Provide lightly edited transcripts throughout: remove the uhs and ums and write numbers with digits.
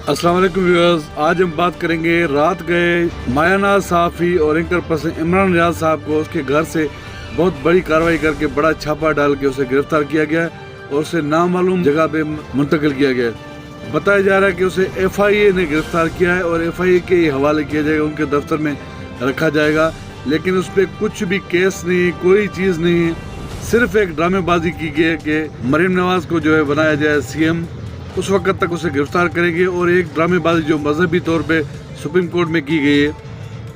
अस्सलाम वालेकुम व्यूअर्स, आज हम बात करेंगे रात गए मायानाज सहाफ़ी और एंकर पर्सन इमरान रियाज साहब को उसके घर से बहुत बड़ी कार्रवाई करके बड़ा छापा डाल के उसे गिरफ्तार किया गया और उसे नामालूम जगह पे मुंतकिल किया गया। बताया जा रहा है कि उसे FIA ने गिरफ्तार किया है और FIA के हवाले किया जाएगा, उनके दफ्तर में रखा जाएगा। लेकिन उस पर कुछ भी केस नहीं, कोई चीज़ नहीं है, सिर्फ एक ड्रामेबाजी की गई है कि मरीम नवाज को जो है बनाया जाए CM। उस वक्त तक उसे गिरफ्तार करेंगे और एक ड्रामेबाजी जो मजहबी तौर पे सुप्रीम कोर्ट में की गई है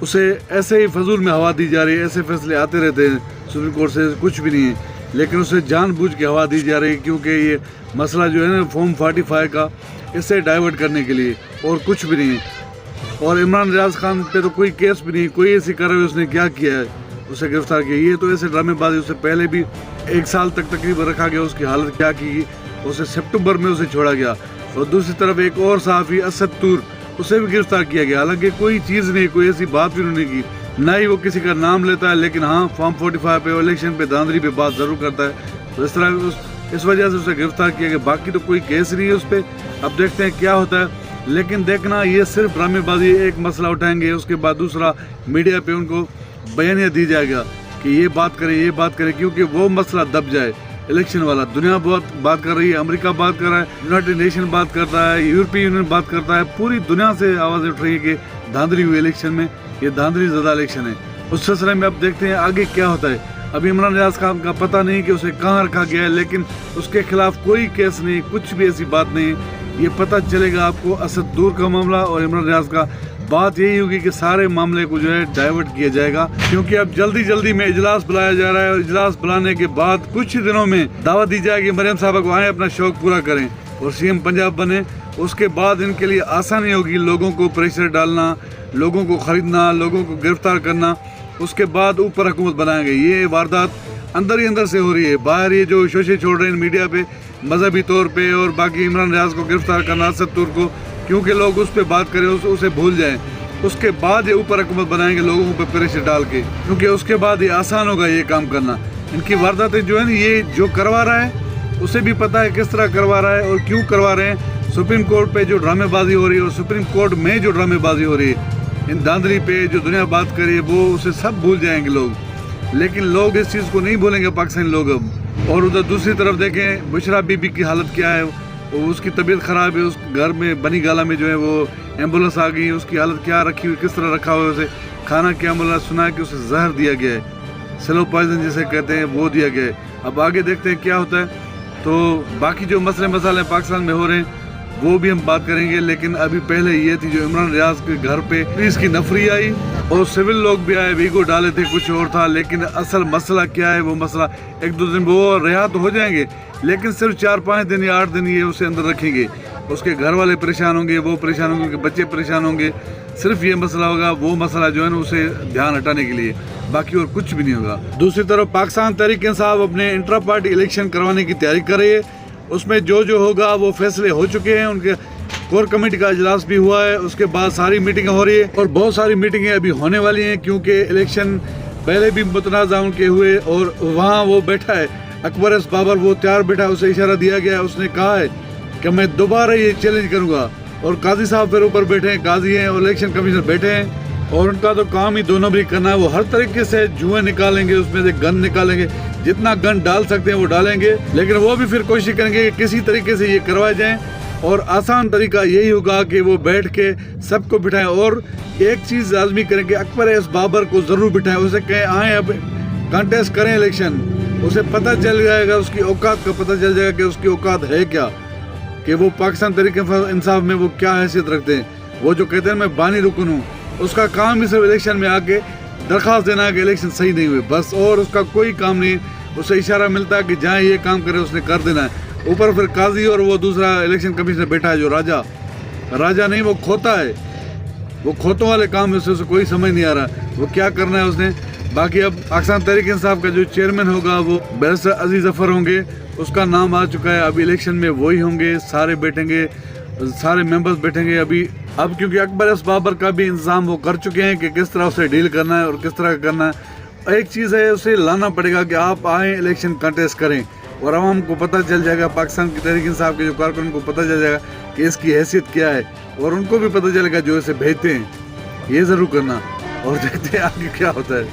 उसे ऐसे ही फजूल में हवा दी जा रही है। ऐसे फैसले आते रहते हैं सुप्रीम कोर्ट से, कुछ भी नहीं है, लेकिन उसे जानबूझ के हवा दी जा रही है क्योंकि ये मसला जो है ना फॉर्म 45 का, इससे डाइवर्ट करने के लिए और कुछ भी नहीं है। और इमरान रियाज खान पे तो कोई केस भी नहीं, कोई ऐसी कार्रवाई उसने क्या किया है, उसे गिरफ्तार किया। ये तो ऐसे ड्रामेबाजी, उससे पहले भी 1 साल तक तकरीबन रखा गया, उसकी हालत क्या की, उसे सितंबर में उसे छोड़ा गया। और दूसरी तरफ एक और सहाफ़ी असद तूर, उसे भी गिरफ्तार किया गया। हालांकि कोई चीज़ नहीं, कोई ऐसी बात भी उन्होंने की, ना ही वो किसी का नाम लेता है, लेकिन हाँ फॉर्म 45 पे इलेक्शन पे धांधली पे बात ज़रूर करता है। तो इस तरह इस वजह से उसे गिरफ्तार किया गया। बाकी तो कोई केस नहीं है उस पर, अब देखते हैं क्या होता है। लेकिन देखना, ये सिर्फ ड्रामेबाजी, एक मसला उठाएंगे उसके बाद दूसरा मीडिया पे उनको बयानिया दी जाएगा कि ये बात करें, क्योंकि वो मसला दब जाए। इलेक्शन वाला दुनिया बहुत बात कर रही है, अमेरिका बात कर रहा है, यूनाइटेड नेशन बात करता है, यूरोपीय यूनियन बात करता है, पूरी दुनिया से आवाज़ उठ रही है कि धांधली हुई इलेक्शन में, ये धांधली ज़्यादा इलेक्शन है। उस सिलसिले में अब देखते हैं आगे क्या होता है। अभी इमरान रियाज खान का पता नहीं कि उसे कहाँ रखा गया है, लेकिन उसके खिलाफ कोई केस नहीं, कुछ भी ऐसी बात नहीं है। ये पता चलेगा आपको असद दूर का मामला और इमरान रियाज का। बात यही होगी कि सारे मामले को जो है डाइवर्ट किया जाएगा, क्योंकि अब जल्दी में इजलास बुलाया जा रहा है और इजलास बुलाने के बाद कुछ ही दिनों में दावत दी जाएगी मरियम साहबा को आए अपना शौक पूरा करें और CM पंजाब बने। उसके बाद इनके लिए आसानी होगी लोगों को प्रेशर डालना, लोगों को खरीदना, लोगों को गिरफ्तार करना। उसके बाद ऊपर हुकूमत बनाएंगे। ये वारदात अंदर ही अंदर से हो रही है, बाहर ये जो शोशे छोड़ रहे हैं मीडिया पे मजहबी तौर पे, और बाकी इमरान रियाज को गिरफ्तार करना, असद तूर को, क्योंकि लोग उस पर बात करें, उसे भूल जाएं। उसके बाद ये ऊपर हुकूमत बनाएंगे लोगों पे प्रेशर डाल के, क्योंकि उसके बाद ये आसान होगा ये काम करना। इनकी वारदातें जो है ना, ये जो करवा रहा है उसे भी पता है किस तरह करवा रहा है और क्यों करवा रहे हैं। सुप्रीम कोर्ट पे जो ड्रामेबाजी हो रही है और सुप्रीम कोर्ट में जो ड्रामेबाजी हो रही है, इन धांधली पे जो दुनिया बात कर रही है, वो उसे सब भूल जाएंगे लोग। लेकिन लोग इस चीज़ को नहीं भूलेंगे, पाकिस्तानी लोग अब। और उधर दूसरी तरफ देखें बुशरा बीबी की हालत क्या है, उसकी तबीयत ख़राब है, उस घर में बनी गाला में जो है वो एम्बुलेंस आ गई, उसकी हालत क्या रखी हुई, किस तरह रखा हुआ है, उसे खाना क्या मिला, सुना है कि उसे जहर दिया गया है, स्लो पॉइजन जिसे कहते हैं, वो दिया गया है। अब आगे देखते हैं क्या होता है। तो बाकी जो मसले मसाले पाकिस्तान में हो रहे हैं वो भी हम बात करेंगे, लेकिन अभी पहले ये थी जो इमरान रियाज के घर पे पुलिस की नफरी आई और सिविल लोग भी आए, वीगो डाले थे, कुछ और था। लेकिन असल मसला क्या है, वो मसला 1-2 दिन वो रिहा तो हो जाएंगे, लेकिन सिर्फ 4-5 दिन या 8 दिन ये उसे अंदर रखेंगे। उसके घर वाले परेशान होंगे, वो परेशान होंगे, उनके बच्चे परेशान होंगे। सिर्फ ये मसला होगा, वो मसला जो है ना उसे ध्यान हटाने के लिए, बाकी और कुछ भी नहीं होगा। दूसरी तरफ पाकिस्तान तहरीक इंसाफ अपने इंट्रा पार्टी इलेक्शन करवाने की तैयारी कर रही है। उसमें जो होगा वो फैसले हो चुके हैं, उनके कोर कमेटी का इजलास भी हुआ है, उसके बाद सारी मीटिंगें हो रही है और बहुत सारी मीटिंगें अभी होने वाली हैं, क्योंकि इलेक्शन पहले भी मुतनाज़ा उनके हुए और वहाँ वो बैठा है अकबर एस बाबर, वो तैयार बैठा है, उसे इशारा दिया गया, उसने कहा है कि मैं दोबारा ये चैलेंज करूँगा। और काजी साहब फिर ऊपर बैठे हैं, काजी हैं और इलेक्शन कमीशनर बैठे हैं, और उनका तो काम ही 2 नंबरी करना है। वो हर तरीके से जुए निकालेंगे, उसमें से गन निकालेंगे, जितना गन डाल सकते हैं वो डालेंगे, लेकिन वो भी फिर कोशिश करेंगे कि किसी तरीके से ये करवाए जाएं। और आसान तरीका यही होगा कि वो बैठ के सबको बिठाएं और एक चीज़ लाजमी करें कि अकबर एस बाबर को ज़रूर बिठाएं, उसे कहें आएँ अब कंटेस्ट करें इलेक्शन। उसे पता चल जाएगा, उसकी औकात का पता चल जाएगा कि उसकी औकात है क्या, कि वो पाकिस्तान तहरीक इंसाफ में वो क्या हैसियत रखते हैं। वो जो कहते हैं मैं बानी रुकन हूँ, उसका काम ही सिर्फ इलेक्शन में आके दरख्वास्त देना है कि इलेक्शन सही नहीं हुए, बस, और उसका कोई काम नहीं। उसे इशारा मिलता है कि जहाँ ये काम करे उसने कर देना है। ऊपर फिर काजी और वो दूसरा इलेक्शन कमीशनर बैठा है जो राजा नहीं, वो खोता है, वो खोतों वाले काम है, उसे कोई समझ नहीं आ रहा वो क्या करना है उसने। बाकी अब पाकिस्तान तहरीक इंसाफ का जो चेयरमैन होगा वो बैरिस्टर अजीज जफर होंगे, उसका नाम आ चुका है। अभी इलेक्शन में वही होंगे, सारे बैठेंगे, सारे मेंबर्स बैठेंगे अभी। अब क्योंकि अकबर एस बाबर का भी इंतजाम वो कर चुके हैं कि किस तरह उसे डील करना है और किस तरह करना है। एक चीज़ है, उसे लाना पड़ेगा कि आप आएँ इलेक्शन कंटेस्ट करें और आवाम को पता चल जाएगा, पाकिस्तान की तहरीक इंसाफ के जो कारकुन को पता चल जाएगा कि इसकी हैसियत क्या है اور ان کو بھی پتہ چلے گا جو اسے بھیجتے ہیں. یہ ضرور کرنا اور دیکھتے ہیں آگے کیا ہوتا ہے.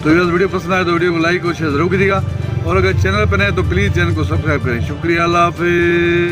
تو یہ ویڈیو پسند آئے تو ویڈیو کو لائک اور شیئر ضرور کیجیے گا, اور اگر چینل پر نئے تو پلیز چینل کو سبسکرائب کریں. شکریہ, اللہ حافظ.